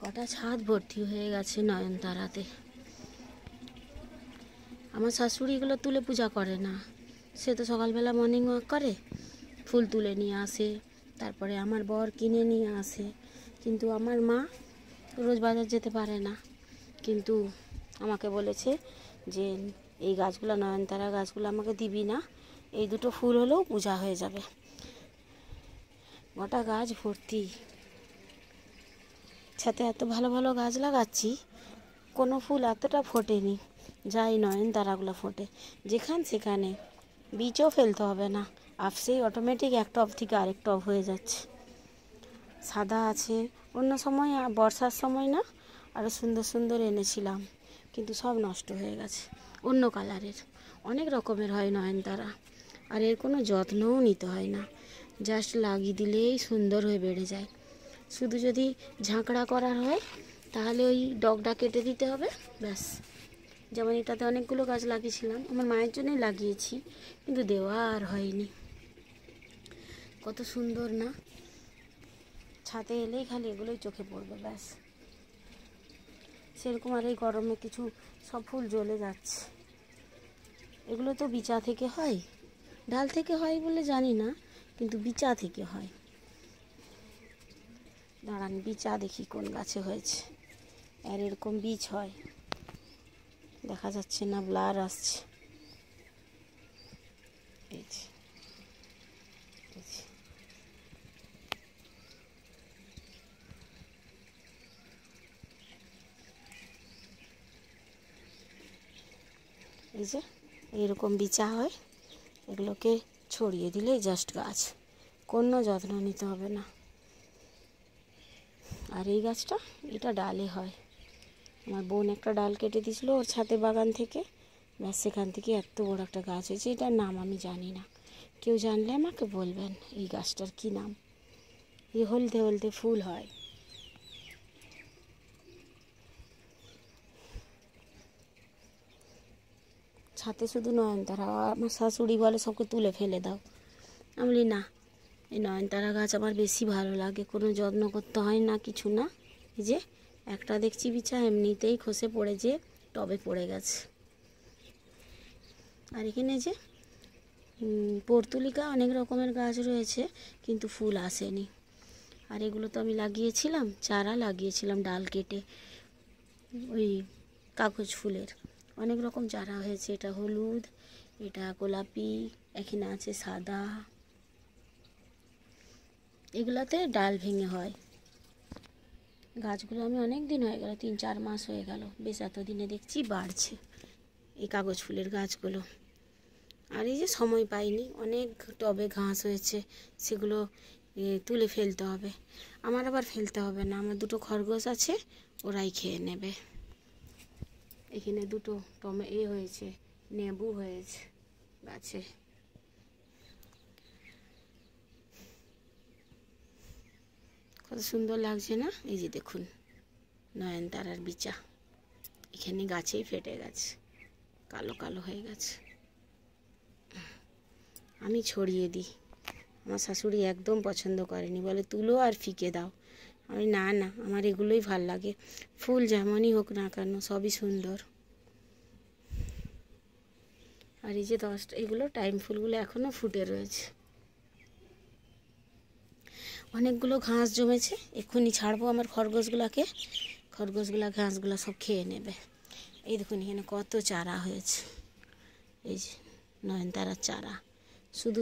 গোটা ছাদ ভর্তি হয়ে গেছে নয়নতারাতে। আমার শাশুড়ি এগুলো তুলে পূজা করে না, সে তো সকালবেলা মর্নিং ওয়াক করে, ফুল তুলে নিয়ে আসে, তারপরে আমার বর কিনে নিয়ে আসে। কিন্তু আমার মা রোজ বাজার যেতে পারে না, কিন্তু আমাকে বলেছে যে এই গাছগুলো, নয়নতারা গাছগুলো আমাকে দিবি না, এই দুটো ফুল হলেও পূজা হয়ে যাবে। গোটা গাছ ভর্তি, ছাতে এত ভালো ভালো গাছ লাগাচ্ছি, কোনো ফুল এতটা ফোটেনি যাই নয়নতারাগুলো ফোটে। সেখানে বীজও ফেলতে হবে না, আপসেই অটোমেটিক এক টব থেকে আরেক টব হয়ে যাচ্ছে। সাদা আছে, অন্য সময় বর্ষার সময় না আরও সুন্দর সুন্দর এনেছিলাম, কিন্তু সব নষ্ট হয়ে গেছে। অন্য কালারের অনেক রকমের হয় নয়নতারা, আর এর কোনো যত্নও নিতে হয় না, জাস্ট লাগিয়ে দিলেই সুন্দর হয়ে বেড়ে যায়। শুধু যদি ঝাঁকড়া করার হয় তাহলে ওই ডগটা কেটে দিতে হবে, ব্যাস। যেমন এটাতে অনেকগুলো গাছ লাগিয়েছিলাম, আমার মায়ের জন্যই লাগিয়েছি, কিন্তু দেওয়া আর হয়নি। কত সুন্দর না, ছাদে এলেই খালি এগুলোই চোখে পড়বে, ব্যাস। সেরকম আর এই গরমে কিছু সব ফুল জ্বলে যাচ্ছে। এগুলো তো বিচা থেকে হয়, ডাল থেকে হয় বলে জানি না, কিন্তু বিচা থেকে হয়। দাঁড়ান, বিচা দেখি কোন গাছে হয়েছে। আর এরকম বীজ হয়, দেখা যাচ্ছে না, ব্লার আসছে। এই যে, এই যে এইরকম বিচা হয়, এগুলোকে ছড়িয়ে দিলেই জাস্ট গাছ, কোনো যত্ন নিতে হবে না। আর এই গাছটা, এটা ডালে হয়, আমার বোন একটা ডাল কেটে দিয়েছিল ওর ছাদে বাগান থেকে, ব্যাস সেখান থেকে এত বড় একটা গাছ হয়েছে। এটার নাম আমি জানি না, কেউ জানলে আমাকে বলবেন এই গাছটার কি নাম। এই হলদে হলদে ফুল হয়। ছাদে শুধু নয়নতারা, আমার শাশুড়ি বলে সবকে তুলে ফেলে দাও। আমি বলি না, এই নয়নতারা গাছ আমার বেশি ভালো লাগে, কোনো যত্ন করতে হয় না, কিছু না। এই যে একটা দেখছি বিচা এমনিতেই খসে পড়ে যে টবে পড়ে গেছে। আর এখানে যে পর্তুলিকা অনেক রকমের গাছ রয়েছে, কিন্তু ফুল আসেনি। আর এগুলো তো আমি লাগিয়েছিলাম, চারা লাগিয়েছিলাম ডাল কেটে, ওই কাগজ ফুলের অনেক রকম চারা হয়েছে। এটা হলুদ, এটা গোলাপি, এখানে আছে সাদা। এগুলাতে ডাল ভেঙে হয়। গাছগুলো আমি অনেক দিন হয়ে গেল, 3-4 মাস হয়ে গেল, বেশ এতদিনে দেখছি বাড়ছে এই কাগজ ফুলের গাছগুলো। আর এই যে সময় পাইনি, অনেক টবে ঘাস হয়েছে, সেগুলো তুলে ফেলতে হবে। আমার আবার ফেলতে হবে না, আমার দুটো খরগোশ আছে, ওরাই খেয়ে নেবে। এখানে দুটো হয়েছে, লেবু হয়েছে গাছে। কত সুন্দর লাগছে না? এই যে দেখুন নয়নতারার বিচা এখানে গাছেই ফেটে গেছে, কালো কালো হয়ে গেছে। আমি ছড়িয়ে দিই, আমার শাশুড়ি একদম পছন্দ করেনি, বলে তুলো আর ফিকে দাও। আমি না না, আমার এগুলোই ভাল লাগে, ফুল যেমনই হোক না কেন সবই সুন্দর। আর এই যে 10টা এগুলো টাইম ফুলগুলো এখনও ফুটে রয়েছে। অনেকগুলো ঘাস জমেছে, এক্ষুনি ছাড়বো আমার খরগোশগুলোকে, খরগোশগুলো ঘাসগুলো সব খেয়ে নেবে। এই দেখুন এখানে কত চারা হয়েছে, এই যে নয়নতারার চারা, শুধু